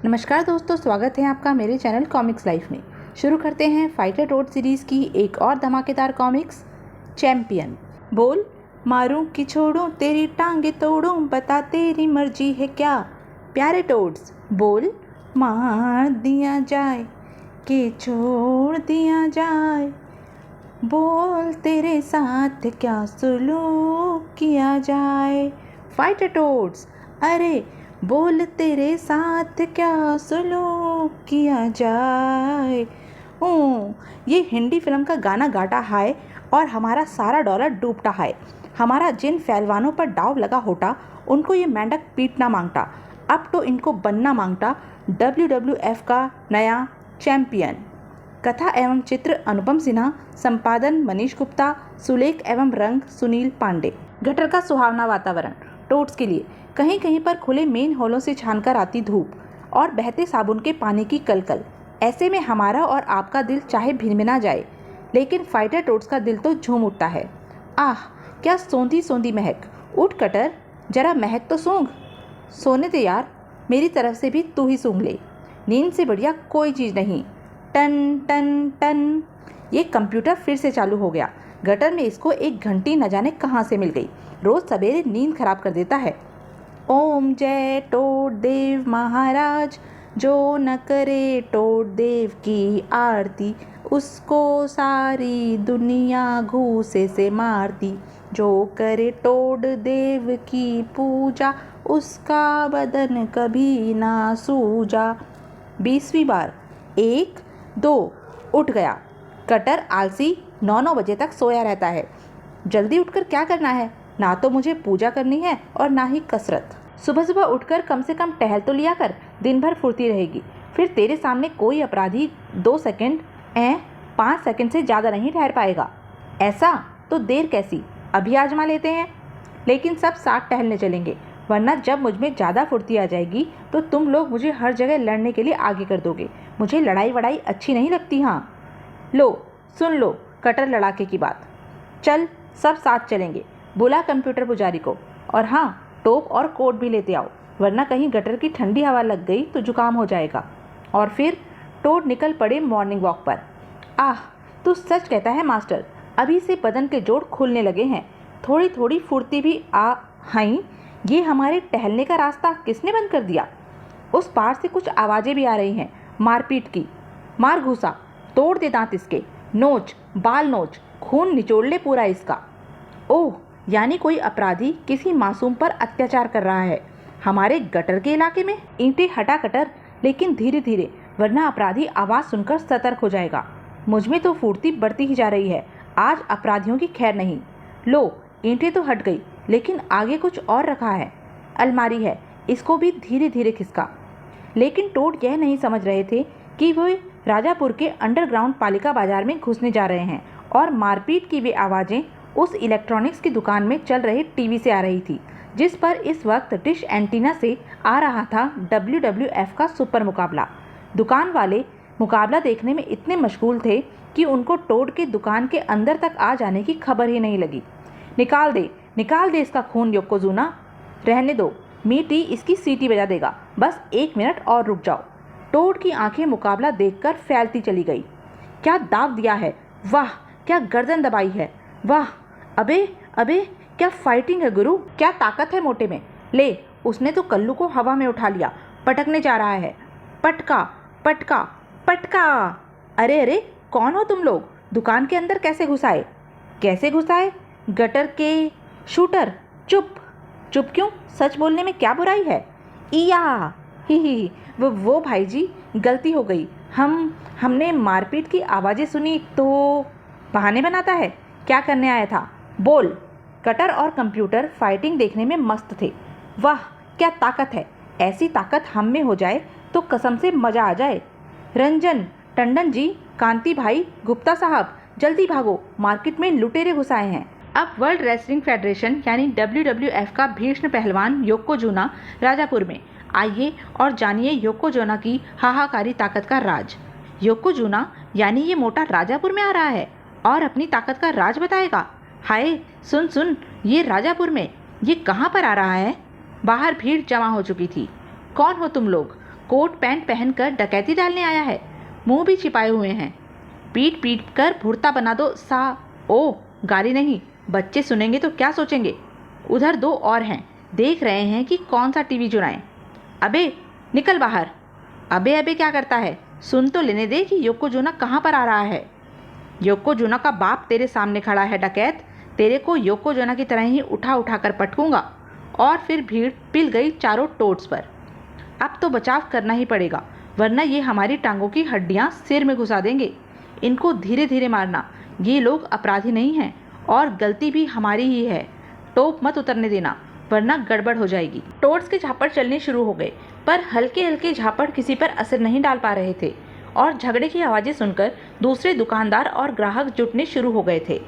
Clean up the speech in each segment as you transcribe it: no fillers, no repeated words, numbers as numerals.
नमस्कार दोस्तों, स्वागत है आपका मेरे चैनल कॉमिक्स लाइफ में। शुरू करते हैं फाइटर टोड सीरीज़ की एक और धमाकेदार कॉमिक्स चैंपियन। बोल मारूं कि छोड़ूं, तेरी टांगे तोड़ूं, बता तेरी मर्जी है क्या। प्यारे टोड्स, बोल मार दिया जाए कि छोड़ दिया जाए, बोल तेरे साथ क्या सुलूक किया जाए। फाइटर टोड्स, अरे बोल तेरे साथ क्या सुलूक किया जाए। ये हिंदी फिल्म का गाना गाता है और हमारा सारा डॉलर डूबता है। हमारा जिन पहलवानों पर दाव लगा होता उनको ये मेंढक पीटना मांगता, अब तो इनको बनना मांगता WWF का नया चैंपियन। कथा एवं चित्र अनुपम सिन्हा, संपादन मनीष गुप्ता, सुलेख एवं रंग सुनील पांडे। गटर का सुहावना वातावरण टोड्स के लिए। कहीं कहीं पर खुले मेन हॉलों से छानकर आती धूप और बहते साबुन के पानी की कलकल। ऐसे में हमारा और आपका दिल चाहे भिनभिना जाए, लेकिन फाइटर टोड्स का दिल तो झूम उठता है। आह, क्या सोंधी सोंधी महक। उठ कटर, जरा महक तो सूंघ। सोने दे यार, मेरी तरफ से भी तू ही सूंघ ले। नींद से बढ़िया कोई चीज़ नहीं। टन टन टन, ये कंप्यूटर फिर से चालू हो गया। गटर में इसको एक घंटी न जाने कहाँ से मिल गई। रोज़ सवेरे नींद खराब कर देता है। ओम जय टोड देव महाराज, जो न करे टोड देव की आरती, उसको सारी दुनिया घूसे से मारती। जो करे टोड देव की पूजा, उसका बदन कभी ना सूजा। 20वीं बार, 1 2, उठ गया। कटर आलसी 9 बजे तक सोया रहता है। जल्दी उठकर क्या करना है? ना तो मुझे पूजा करनी है और ना ही कसरत। सुबह सुबह उठकर कम से कम टहल तो लिया कर, दिन भर फुर्ती रहेगी। फिर तेरे सामने कोई अपराधी 2 सेकंड 5 सेकंड से ज़्यादा नहीं ठहर पाएगा। ऐसा तो देर कैसी, अभी आजमा लेते हैं। लेकिन सब साथ टहलने चलेंगे, वरना जब मुझ में ज़्यादा फुर्ती आ जाएगी तो तुम लोग मुझे हर जगह लड़ने के लिए आगे कर दोगे। मुझे लड़ाई वड़ाई अच्छी नहीं लगती। हाँ लो, सुन लो कटर लड़ाके की बात। चल सब साथ चलेंगे, बुला कंप्यूटर पुजारी को। और हाँ, टोप और कोट भी लेते आओ, वरना कहीं गटर की ठंडी हवा लग गई तो जुकाम हो जाएगा। और फिर टोड निकल पड़े मॉर्निंग वॉक पर। आह, तू सच कहता है मास्टर, अभी से बदन के जोड़ खुलने लगे हैं, थोड़ी थोड़ी फुर्ती भी आ हाई। ये हमारे टहलने का रास्ता किसने बंद कर दिया? उस पार से कुछ आवाज़ें भी आ रही हैं, मारपीट की। मार घुसा, तोड़ दे दांत इसके, नोच बाल नोच, खून निचोड़ ले पूरा इसका। ओह, यानी कोई अपराधी किसी मासूम पर अत्याचार कर रहा है हमारे गटर के इलाके में। ईंटें हटा कटर, लेकिन धीरे धीरे, वरना अपराधी आवाज़ सुनकर सतर्क हो जाएगा। मुझ में तो फुर्ती बढ़ती ही जा रही है, आज अपराधियों की खैर नहीं। लो, ईंटें तो हट गई, लेकिन आगे कुछ और रखा है। अलमारी है, इसको भी धीरे धीरे खिसका। लेकिन टोड यह नहीं समझ रहे थे कि वे राजापुर के अंडरग्राउंड पालिका बाजार में घुसने जा रहे हैं और मारपीट की वे आवाज़ें उस इलेक्ट्रॉनिक्स की दुकान में चल रहे टीवी से आ रही थी, जिस पर इस वक्त डिश एंटीना से आ रहा था WWF का सुपर मुकाबला। दुकान वाले मुकाबला देखने में इतने मशगूल थे कि उनको टोड के दुकान के अंदर तक आ जाने की खबर ही नहीं लगी। निकाल दे इसका खून योकोजुना। रहने दो, मीटी इसकी सीटी बजा देगा, बस 1 मिनट और रुक जाओ। टोड की आंखें मुकाबला देखकर फैलती चली गई। क्या दाव दिया है, वाह क्या गर्दन दबाई है, वाह अबे क्या फाइटिंग है गुरु, क्या ताकत है मोटे में। ले, उसने तो कल्लू को हवा में उठा लिया, पटकने जा रहा है। पटका पटका पटका। अरे कौन हो तुम लोग? दुकान के अंदर कैसे घुसाए? गटर के शूटर। चुप क्यों? सच बोलने में क्या बुराई है? इया ही वो भाई जी, गलती हो गई। हमने मारपीट की आवाज़ें सुनी तो। बहाने बनाता है, क्या करने आया था बोल। कटर और कंप्यूटर फाइटिंग देखने में मस्त थे। वाह क्या ताकत है, ऐसी ताकत हम में हो जाए तो कसम से मज़ा आ जाए। रंजन, टंडन जी, कांति भाई, गुप्ता साहब, जल्दी भागो, मार्केट में लुटेरे घुसाए हैं। अब वर्ल्ड रेसलिंग फेडरेशन यानी WWF का भीष्म पहलवान योकोजुना राजापुर में। आइए और जानिए योकोजुना की हाहाकारी ताकत का राज। योकोजुना यानी ये मोटा राजापुर में आ रहा है और अपनी ताकत का राज बताएगा। हाय सुन, ये राजापुर में, ये कहाँ पर आ रहा है? बाहर भीड़ जमा हो चुकी थी। कौन हो तुम लोग? कोट पैंट पहनकर डकैती डालने आया है, मुंह भी छिपाए हुए हैं। पीट पीट कर भुर्ता बना दो सा। ओ गाली नहीं, बच्चे सुनेंगे तो क्या सोचेंगे। उधर 2 और हैं, देख रहे हैं कि कौन सा टीवी चुराएं। अबे निकल बाहर। अबे अबे क्या करता है, सुन तो लेने दे कि योकोजुना कहाँ पर आ रहा है। योकोजुना का बाप तेरे सामने खड़ा है डकैत, तेरे को योकोजुना की तरह ही उठा उठा कर पटकूंगा। और फिर भीड़ पिल गई चारों टोट्स पर। अब तो बचाव करना ही पड़ेगा, वरना ये हमारी टांगों की हड्डियां सिर में घुसा देंगे। इनको धीरे धीरे मारना, ये लोग अपराधी नहीं हैं और गलती भी हमारी ही है। टोप मत उतरने देना, वरना गड़बड़ हो जाएगी। टोट्स के झापड़ चलने शुरू हो गए, पर हल्के हल्के झापड़ किसी पर असर नहीं डाल पा रहे थे और झगड़े की आवाज़ें सुनकर दूसरे दुकानदार और ग्राहक जुटने शुरू हो गए थे।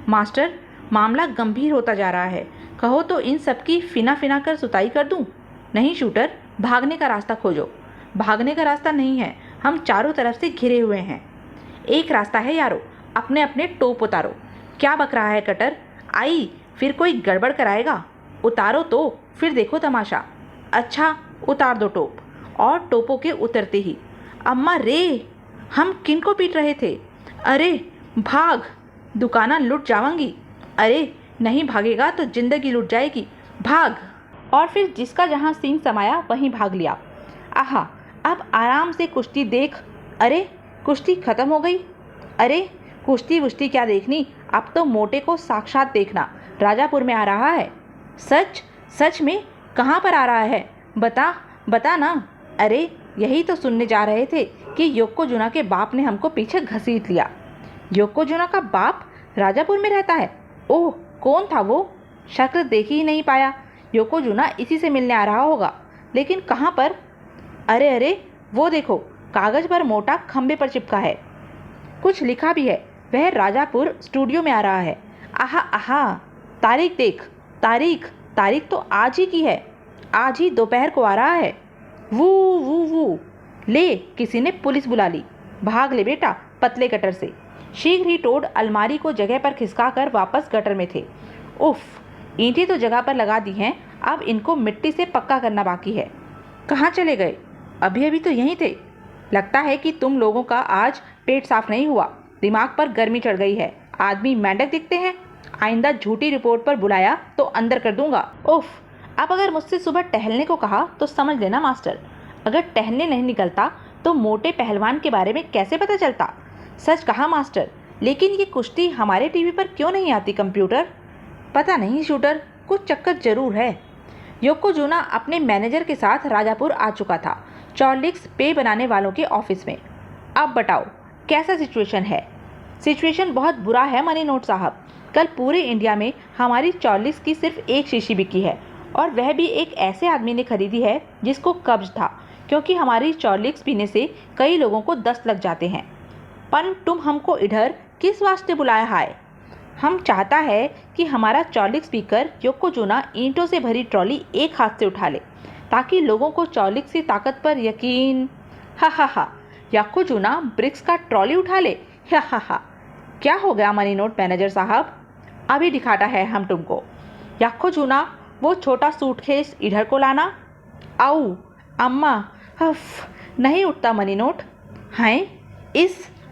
मास्टर, मामला गंभीर होता जा रहा है, कहो तो इन सबकी फिना फिना कर सुताई कर दूं? नहीं शूटर, भागने का रास्ता खोजो। भागने का रास्ता नहीं है, हम चारों तरफ से घिरे हुए हैं। एक रास्ता है यारो, अपने अपने टोप उतारो। क्या बक रहा है कटर, आई फिर कोई गड़बड़ कराएगा। उतारो तो फिर देखो तमाशा। अच्छा उतार दो टोप। और टोपों के उतरते ही, अम्मा रे, हम किन को पीट रहे थे? अरे भाग, दुकाना लुट जावांगी। अरे नहीं भागेगा तो जिंदगी लुट जाएगी, भाग। और फिर जिसका जहाँ सींग समाया वहीं भाग लिया। आहा, अब आराम से कुश्ती देख। अरे कुश्ती खत्म हो गई। अरे कुश्ती वुश्ती क्या देखनी, अब तो मोटे को साक्षात देखना राजापुर में आ रहा है। सच सच में कहाँ पर आ रहा है, बता बता ना। अरे यही तो सुनने जा रहे थे कि योकोजुना के बाप ने हमको पीछे घसीट लिया। योकोजुना का बाप राजापुर में रहता है? ओह, कौन था वो? शक्ल देख ही नहीं पाया। योकोजुना इसी से मिलने आ रहा होगा, लेकिन कहाँ पर? अरे अरे वो देखो, कागज़ पर मोटा खंबे पर चिपका है, कुछ लिखा भी है। वह राजापुर स्टूडियो में आ रहा है। आहा आहा, तारीख देख, तारीख तारीख तो आज ही की है, आज ही दोपहर को आ रहा है। वू वू वू, ले किसी ने पुलिस बुला ली। भाग ले बेटा पतले गटर से। शीघ्र ही टोड अलमारी को जगह पर खिसका कर वापस गटर में थे। उफ, ईंटें तो जगह पर लगा दी हैं, अब इनको मिट्टी से पक्का करना बाकी है। कहाँ चले गए? अभी अभी तो यहीं थे। लगता है कि तुम लोगों का आज पेट साफ नहीं हुआ, दिमाग पर गर्मी चढ़ गई है। आदमी मेंढक दिखते हैं। आइंदा झूठी रिपोर्ट पर बुलाया तो अंदर कर दूंगा। उफ, अब अगर मुझसे सुबह टहलने को कहा तो समझ लेना मास्टर, अगर टहलने नहीं निकलता तो मोटे पहलवान के बारे में कैसे पता चलता। सच कहा मास्टर, लेकिन ये कुश्ती हमारे टीवी पर क्यों नहीं आती कंप्यूटर? पता नहीं शूटर, कुछ चक्कर जरूर है। योकोजुना अपने मैनेजर के साथ राजापुर आ चुका था, चॉर्लिक्स पे बनाने वालों के ऑफिस में। अब बताओ कैसा सिचुएशन है? सिचुएशन बहुत बुरा है मनी नोट साहब। कल पूरे इंडिया में हमारी चॉर्लिक्स की सिर्फ एक शीशी बिकी है, और वह भी एक ऐसे आदमी ने खरीदी है जिसको कब्ज था, क्योंकि हमारी चॉर्लिक्स पीने से कई लोगों को दस्त लग जाते हैं। पर तुम हमको इधर किस वास्ते बुलाया है? हम चाहता है कि हमारा चॉर्लिक्स पीकर योकोजुना ईंटों से भरी ट्रॉली एक हाथ से उठा ले, ताकि लोगों को चॉर्लिक्स की ताकत पर यकीन। हा हा हा, योकोजुना ब्रिक्स का ट्रॉली उठा ले। हा हा हा, क्या हो गया मनी नोट मैनेजर साहब? अभी दिखाता है हम तुमको। योकोजुना, वो छोटा सूटकेस इधर को लाना। आओ अम्मा, हफ, नहीं उठता मनी नोट। हैं,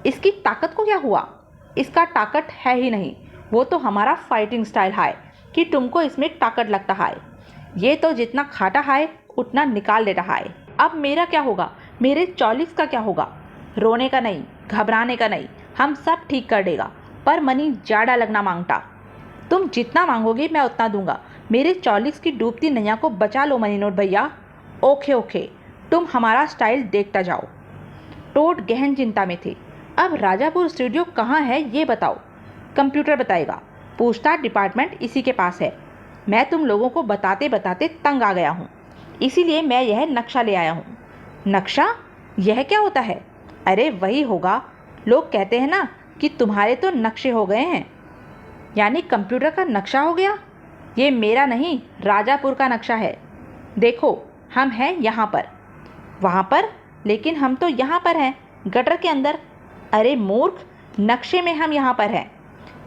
इसकी ताकत को क्या हुआ? इसका ताकत है ही नहीं, वो तो हमारा फाइटिंग स्टाइल है कि तुमको इसमें ताकत लगता है। ये तो जितना खाता है उतना निकाल देता है। अब मेरा क्या होगा? मेरे चॉर्लिक्स का क्या होगा? रोने का नहीं, घबराने का नहीं, हम सब ठीक कर देगा। पर मनी ज़्यादा लगना मांगता। तुम जितना मांगोगे मैं उतना दूंगा। मेरे चॉर्लिक्स की डूबती नैया को बचा लो मनी नोट भैया। ओके ओके, तुम हमारा स्टाइल देखता जाओ। टोड गहन चिंता में थे। अब राजापुर स्टूडियो कहाँ है ये बताओ। कंप्यूटर बताएगा। पूछताछ डिपार्टमेंट इसी के पास है। मैं तुम लोगों को बताते बताते तंग आ गया हूँ, इसीलिए मैं यह नक्शा ले आया हूँ। नक्शा? यह क्या होता है? अरे वही होगा, लोग कहते हैं ना कि तुम्हारे तो नक्शे हो गए हैं। यानी कंप्यूटर का नक्शा हो गया? ये मेरा नहीं, राजापुर का नक्शा है। देखो, हम हैं यहाँ पर। वहाँ पर? लेकिन हम तो यहाँ पर हैं, गटर के अंदर। अरे मूर्ख, नक्शे में हम यहाँ पर हैं,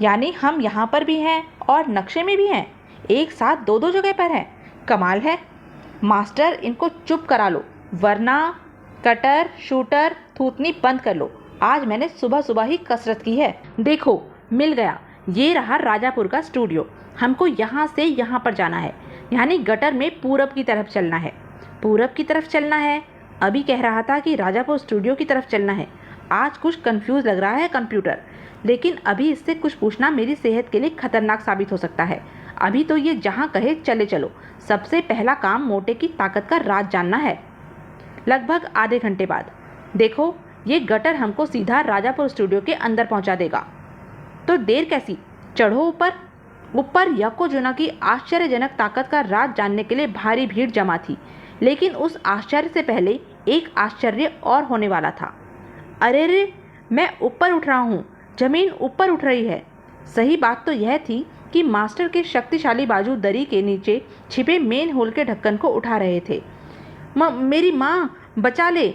यानी हम यहाँ पर भी हैं और नक्शे में भी हैं, एक साथ दो दो जगह पर हैं। कमाल है। मास्टर, इनको चुप करा लो, वरना कटर शूटर थूथनी बंद कर लो, आज मैंने सुबह सुबह ही कसरत की है। देखो मिल गया, ये रहा राजापुर का स्टूडियो। हमको यहाँ से यहाँ पर जाना है, यानी गटर में पूरब की तरफ चलना है। पूरब की तरफ चलना है, अभी कह रहा था कि राजापुर स्टूडियो की तरफ चलना है। आज कुछ कंफ्यूज लग रहा है कंप्यूटर, लेकिन अभी इससे कुछ पूछना मेरी सेहत के लिए खतरनाक साबित हो सकता है। अभी तो ये जहाँ कहे चले चलो। सबसे पहला काम मोटे की ताकत का राज जानना है। लगभग आधे घंटे बाद देखो, ये गटर हमको सीधा राजापुर स्टूडियो के अंदर पहुंचा देगा। तो देर कैसी, चढ़ो ऊपर। ऊपर योकोजुना की आश्चर्यजनक ताकत का राज जानने के लिए भारी भीड़ जमा थी, लेकिन उस आश्चर्य से पहले एक आश्चर्य और होने वाला था। अरे रे, मैं ऊपर उठ रहा हूँ, जमीन ऊपर उठ रही है। सही बात तो यह थी कि मास्टर के शक्तिशाली बाजू दरी के नीचे छिपे मेन होल के ढक्कन को उठा रहे थे। मेरी माँ, बचा ले,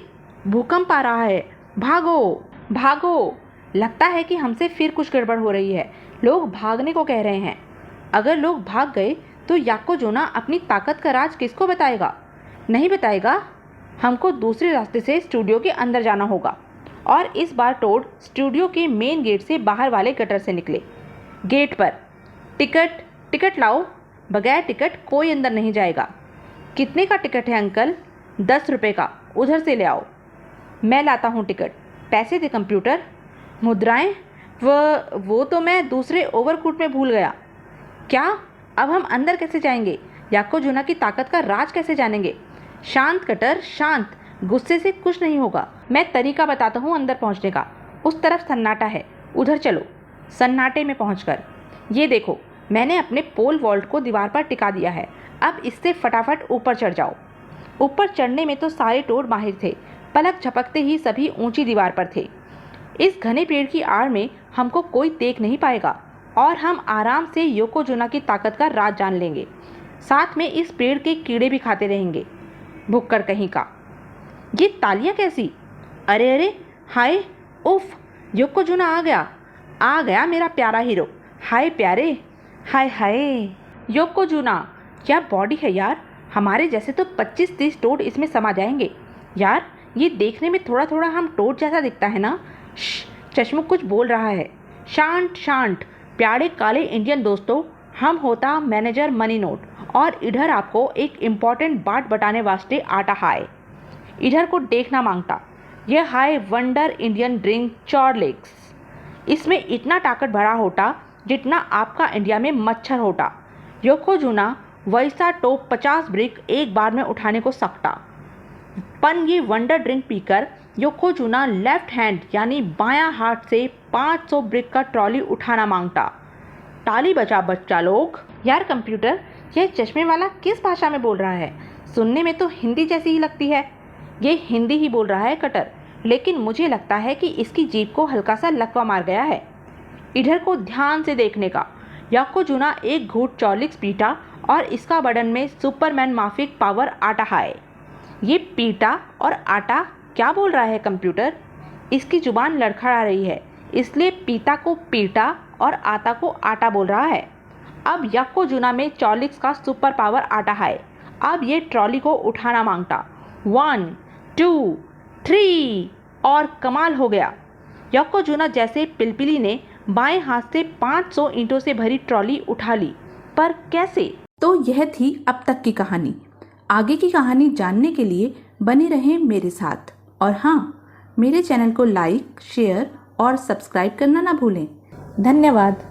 भूकंप आ रहा है, भागो भागो। लगता है कि हमसे फिर कुछ गड़बड़ हो रही है। लोग भागने को कह रहे हैं। अगर लोग भाग गए तो योकोजुना अपनी ताकत का राज किसको बताएगा? नहीं बताएगा। हमको दूसरे रास्ते से स्टूडियो के अंदर जाना होगा। और इस बार टोड स्टूडियो के मेन गेट से बाहर वाले गटर से निकले। गेट पर टिकट लाओ, बगैर टिकट कोई अंदर नहीं जाएगा। कितने का टिकट है अंकल? 10 रुपये का, उधर से ले आओ। मैं लाता हूँ टिकट। पैसे दे कंप्यूटर। मुद्राएं? वो तो मैं दूसरे ओवरकोट में भूल गया। क्या? अब हम अंदर कैसे जाएंगे? योकोजुना की ताकत का राज कैसे जानेंगे? शांत कटर, शांत, गुस्से से कुछ नहीं होगा। मैं तरीका बताता हूँ अंदर पहुँचने का। उस तरफ सन्नाटा है, उधर चलो। सन्नाटे में पहुँचकर ये देखो, मैंने अपने पोल वॉल्ट को दीवार पर टिका दिया है। अब इससे फटाफट ऊपर चढ़ जाओ। ऊपर चढ़ने में तो सारे टोड माहिर थे। पलक झपकते ही सभी ऊंची दीवार पर थे। इस घने पेड़ की आड़ में हमको कोई देख नहीं पाएगा और हम आराम से योकोजुना की ताकत का राज जान लेंगे। साथ में इस पेड़ के कीड़े भी खाते रहेंगे। भुक्कड़ कहीं का। ये तालियां कैसी? अरे अरे, हाय, उफ, योकोजुना आ गया मेरा प्यारा हीरो। हाय प्यारे, हाय हाय। योकोजुना, क्या बॉडी है यार। हमारे जैसे तो 25-30 टोड इसमें समा जाएंगे। यार ये देखने में थोड़ा थोड़ा हम टोड जैसा दिखता है ना। चश्मुक कुछ बोल रहा है। शांत शांत प्यारे काले इंडियन दोस्तों, हम होता मैनेजर मनी नोट और इधर आपको एक इम्पॉर्टेंट बात बताने वास्ते आटा हाय। इधर को देखना मांगता। यह हाय वंडर इंडियन ड्रिंक चॉरलिक्स। इसमें इतना ताकत भरा होता जितना आपका इंडिया में मच्छर होता। योकोजुना वैसा टोप 50 ब्रिक एक बार में उठाने को सकता। पर ये वंडर ड्रिंक पीकर योकोजुना लेफ्ट हैंड यानी बायां हाथ से 500 ब्रिक का ट्रॉली उठाना मांगता। ताली बजा बच्चा लोग। यार कंप्यूटर, यह चश्मे वाला किस भाषा में बोल रहा है? सुनने में तो हिंदी जैसी ही लगती है। ये हिंदी ही बोल रहा है कटर, लेकिन मुझे लगता है कि इसकी जीभ को हल्का सा लकवा मार गया है। इधर को ध्यान से देखने का। योकोजुना एक घूंट चॉरलिक्स पीटा और इसका बदन में सुपरमैन माफिक पावर आटा है। ये पीटा और आटा क्या बोल रहा है कंप्यूटर? इसकी जुबान लड़खड़ा रही है, इसलिए पीता को पीटा और आटा को आटा बोल रहा है। अब योकोजुना में चॉरलिक्स का सुपर पावर आटा है। अब ये ट्रॉली को उठाना मांगता। 1 2 3 और कमाल हो गया। योकोजुना जैसे पिलपिली ने बाएं हाथ से 500 ईंटों से भरी ट्रॉली उठा ली। पर कैसे? तो यह थी अब तक की कहानी। आगे की कहानी जानने के लिए बने रहें मेरे साथ। और हाँ, मेरे चैनल को लाइक, शेयर और सब्सक्राइब करना ना भूलें। धन्यवाद।